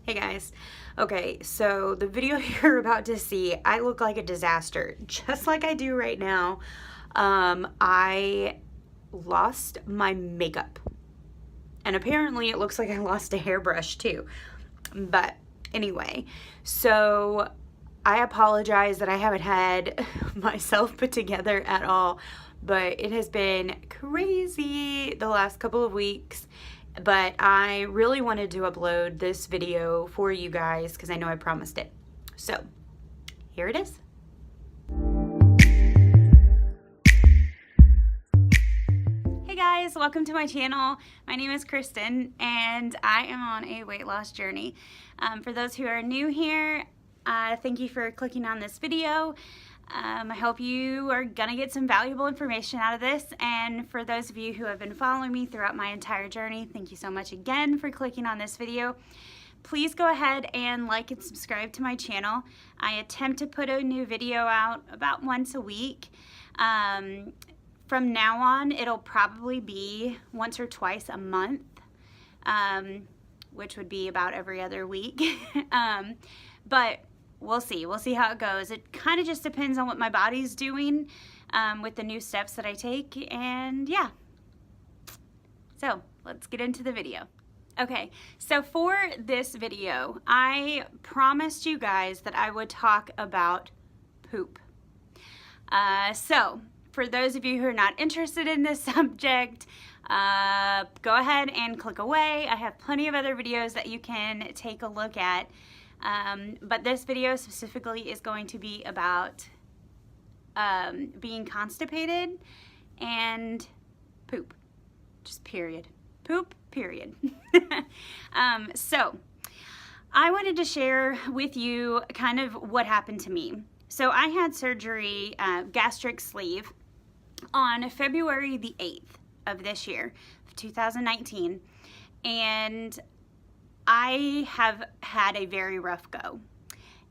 Hey guys. Okay, so the video you're about to see, I look like a disaster, just like I do right now. I lost my makeup. And apparently it looks like I lost a hairbrush too. But anyway, so I apologize that I haven't had myself put together at all, but it has been crazy the last couple of weeks. But I really wanted to upload this video for you guys because I know I promised it. So here it is. Hey guys, welcome to my channel. My name is Kristen and I am on a weight loss journey. For those who are new here, thank you for clicking on this video. I hope you are gonna get some valuable information out of this, and for those of you who have been following me throughout my entire journey, thank you so much again for clicking on this video. Please go ahead and like and subscribe to my channel. I attempt to put a new video out about once a week. From now on, it'll probably be once or twice a month, which would be about every other week. But we'll see how it goes. It kind of just depends on what my body's doing with the new steps that I take, and yeah. So let's get into the video. Okay, so for this video, I promised you guys that I would talk about poop. So for those of you who are not interested in this subject, go ahead and click away. I have plenty of other videos that you can take a look at. But this video specifically is going to be about being constipated and poop. Just period. Poop, period. So I wanted to share with you kind of what happened to me. So I had surgery, gastric sleeve, on February the 8th of this year, 2019, and I have had a very rough go.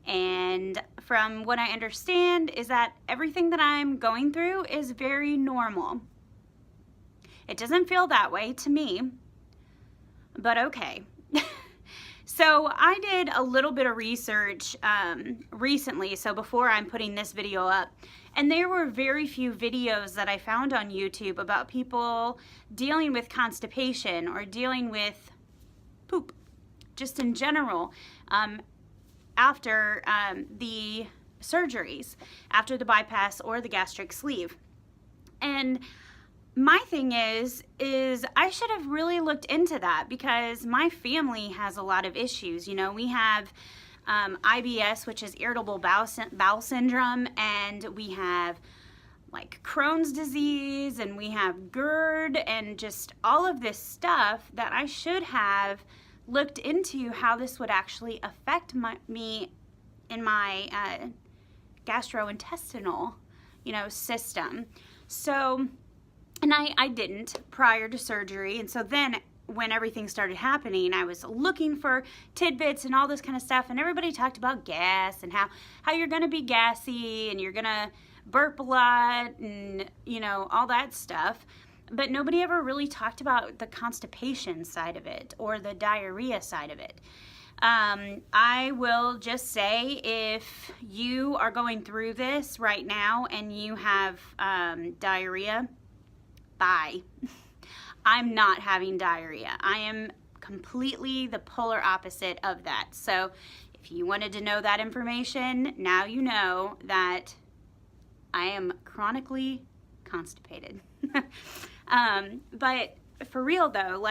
And from what I understand is that everything that I'm going through is very normal. It doesn't feel that way to me, but okay. So I did a little bit of research recently, so before I'm putting this video up, and there were very few videos that I found on YouTube about people dealing with constipation or dealing with poop, just in general, after the surgeries, after the bypass or the gastric sleeve. And my thing is I should have really looked into that, because my family has a lot of issues. You know, we have IBS, which is irritable bowel syndrome, and we have like Crohn's disease, and we have GERD, and just all of this stuff that I should have looked into how this would actually affect me in my gastrointestinal, system. So, and I didn't prior to surgery, and so then when everything started happening, I was looking for tidbits and all this kind of stuff, and everybody talked about gas and how you're gonna be gassy and you're gonna burp a lot and all that stuff. But nobody ever really talked about the constipation side of it or the diarrhea side of it. I will just say, if you are going through this right now and you have diarrhea, bye. I'm not having diarrhea. I am completely the polar opposite of that. So if you wanted to know that information, now you know that I am chronically constipated. But for real though,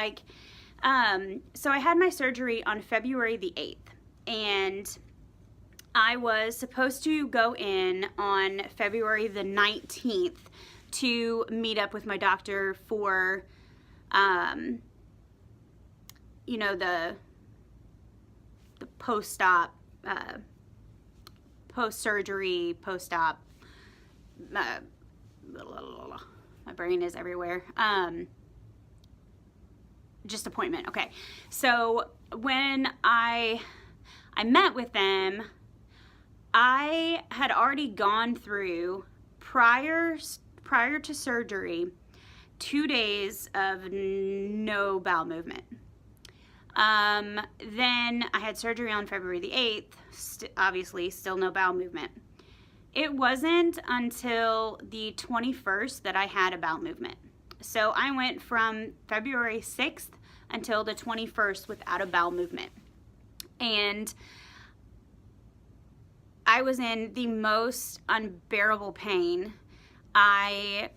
so I had my surgery on February the 8th, and I was supposed to go in on February the 19th to meet up with my doctor for, the post-op, post-surgery, post-op, my brain is everywhere. Just appointment. Okay. So when I met with them, I had already gone through prior to surgery 2 days of no bowel movement. Then I had surgery on February the 8th, obviously still no bowel movement. It wasn't until the 21st that I had a bowel movement. So I went from February 6th until the 21st without a bowel movement. And I was in the most unbearable pain. A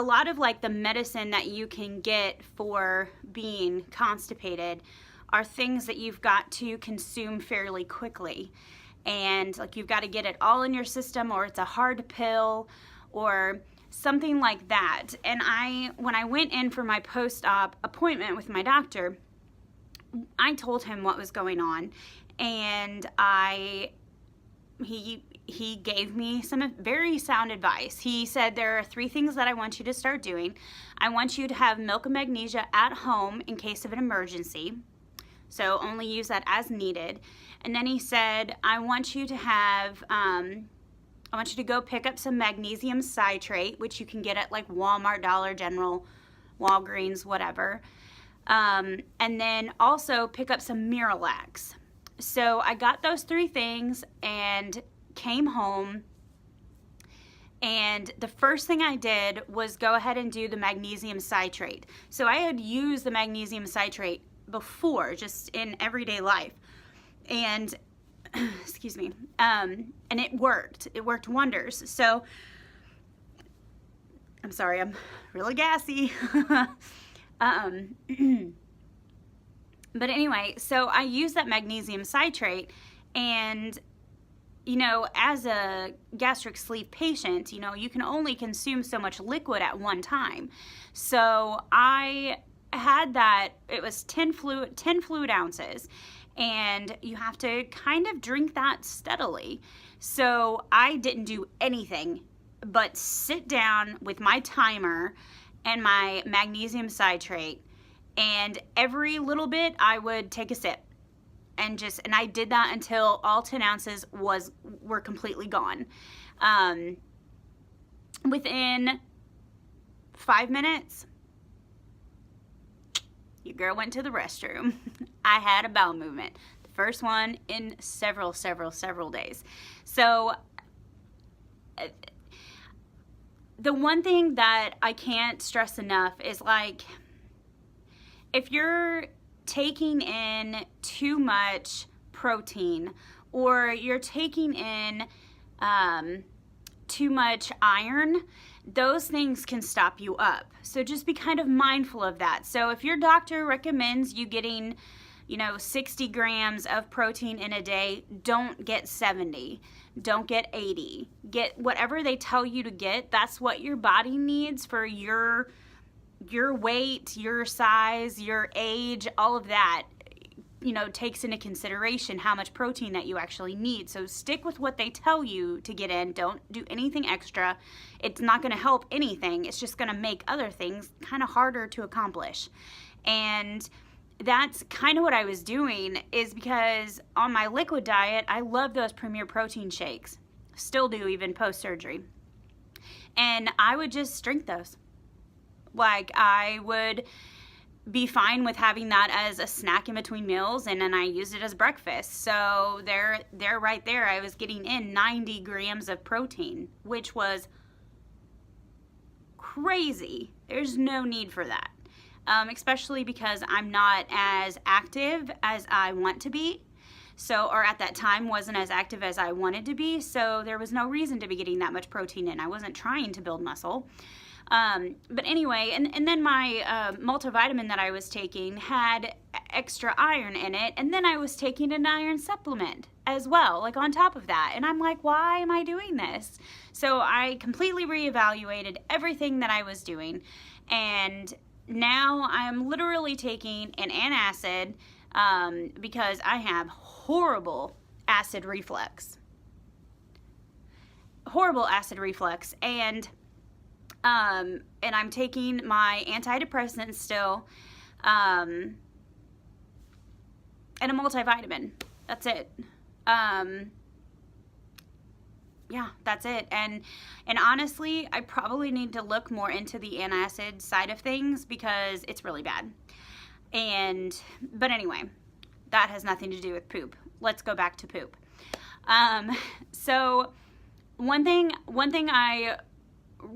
lot of like the medicine that you can get for being constipated are things that you've got to consume fairly quickly. And like you've got to get it all in your system, or it's a hard pill or something like that. And when I went in for my post-op appointment with my doctor, I told him what was going on, and he gave me some very sound advice. He said, there are 3 things that I want you to start doing. I want you to have milk and magnesia at home in case of an emergency. So only use that as needed. And then he said, I want you to go pick up some magnesium citrate, which you can get at like Walmart, Dollar General, Walgreens, whatever. And then also pick up some Miralax. So I got those 3 things and came home, and the first thing I did was go ahead and do the magnesium citrate. So I had used the magnesium citrate before, just in everyday life, and excuse me, and it worked wonders. So I'm sorry, I'm really gassy. But anyway, so I used that magnesium citrate, and you know, as a gastric sleeve patient, you know, you can only consume so much liquid at one time. So I had that, it was 10 fluid ounces, and you have to kind of drink that steadily. So I didn't do anything but sit down with my timer and my magnesium citrate, and every little bit I would take a sip. And I did that until all 10 ounces were completely gone. Within 5 minutes, your girl went to the restroom. I had a bowel movement. The first one in several days. So the one thing that I can't stress enough is, like, if you're taking in too much protein, or you're taking in too much iron, those things can stop you up. So just be kind of mindful of that. So if your doctor recommends you getting, 60 grams of protein in a day, don't get 70. Don't get 80. Get whatever they tell you to get. That's what your body needs for your weight, your size, your age, all of that, takes into consideration how much protein that you actually need. So stick with what they tell you to get in. Don't do anything extra. It's not going to help anything. It's just going to make other things kind of harder to accomplish. And that's kind of what I was doing, is because on my liquid diet, I love those Premier Protein shakes. Still do, even post-surgery. And I would just drink those. Like, I would be fine with having that as a snack in between meals, and then I used it as breakfast. So there right there, I was getting in 90 grams of protein, which was crazy. There's no need for that, especially because I'm not as active as I want to be. So, or at that time wasn't as active as I wanted to be, so there was no reason to be getting that much protein in. I wasn't trying to build muscle. But anyway, and then my multivitamin that I was taking had extra iron in it, and then I was taking an iron supplement as well, like on top of that. And I'm like, why am I doing this? So I completely reevaluated everything that I was doing, and now I'm literally taking an antacid because I have horrible acid reflux. And I'm taking my antidepressant still, and a multivitamin. That's it. Yeah, that's it. And honestly, I probably need to look more into the antacid side of things because it's really bad. But anyway, that has nothing to do with poop. Let's go back to poop. So one thing I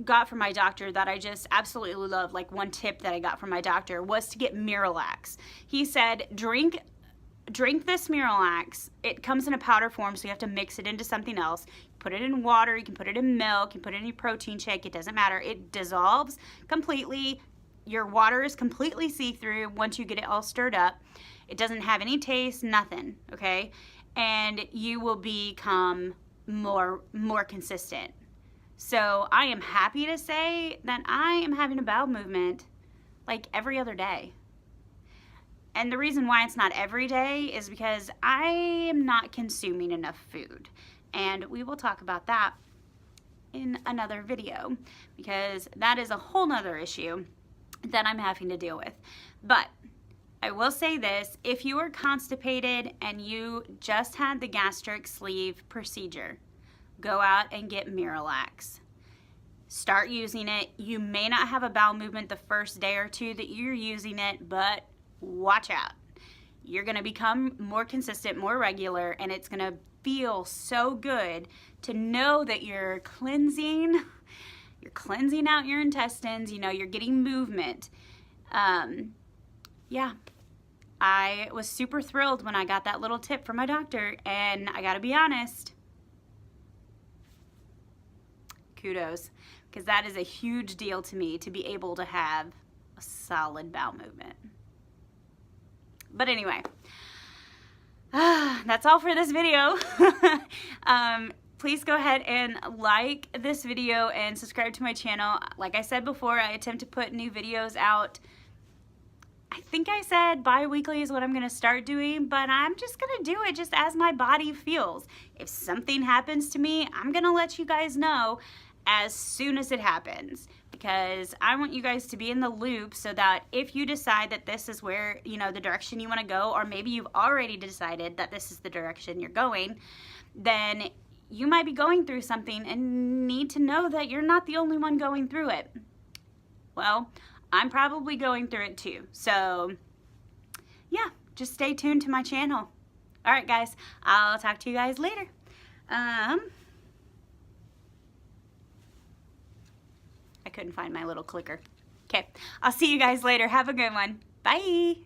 got from my doctor that I just absolutely love, like one tip that I got from my doctor, was to get Miralax. He said, drink this Miralax. It comes in a powder form, so you have to mix it into something else. Put it in water, you can put it in milk, you can put it in your protein shake, it doesn't matter. It dissolves completely. Your water is completely see-through once you get it all stirred up. It doesn't have any taste, nothing, okay? And you will become more consistent. So I am happy to say that I am having a bowel movement like every other day. And the reason why it's not every day is because I am not consuming enough food. And we will talk about that in another video, because that is a whole nother issue that I'm having to deal with. But I will say this, if you are constipated and you just had the gastric sleeve procedure, go out and get Miralax. Start using it. You may not have a bowel movement the first day or two that you're using it, but watch out. You're gonna become more consistent, more regular, and it's gonna feel so good to know that you're cleansing out your intestines, you know, you're getting movement. Yeah, I was super thrilled when I got that little tip from my doctor, and I gotta be honest, kudos, because that is a huge deal to me, to be able to have a solid bowel movement. But anyway, that's all for this video. Please go ahead and like this video and subscribe to my channel. Like I said before, I attempt to put new videos out. I think I said bi-weekly is what I'm gonna start doing, but I'm just gonna do it just as my body feels. If something happens to me, I'm gonna let you guys know as soon as it happens, because I want you guys to be in the loop, so that if you decide that this is where, you know, the direction you want to go, or maybe you've already decided that this is the direction you're going, then you might be going through something and need to know that you're not the only one going through it. Well, I'm probably going through it too. So yeah, just stay tuned to my channel. All right, guys, I'll talk to you guys later. I couldn't find my little clicker. Okay, I'll see you guys later. Have a good one. Bye.